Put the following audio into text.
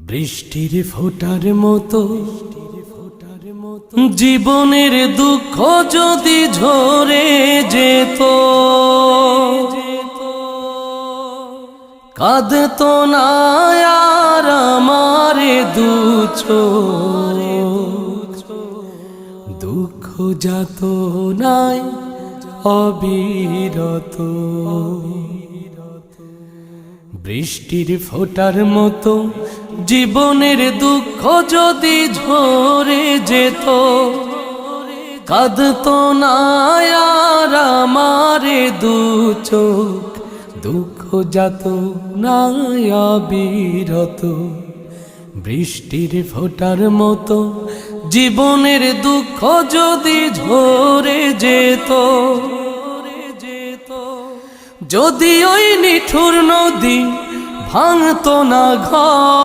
বৃষ্টির ফোঁটার মতো জীবনের দুঃখ যদি ঝরে যেত, কাঁদতো না আর আমার দু চোখ, দুঃখ যাত নাই অবিরত। বৃষ্টির ফোঁটার মতো জীবনের দুঃখ যদি ঝরে যেত, কাঁদতো না আর আমার দু চোখ, দুঃখ যাত না অবিরত। বৃষ্টির ফোঁটার মতো জীবনের দুঃখ যদি ঝরে যেত, যদি ওই নিঠুর নদী ভাঙতো না ঘর,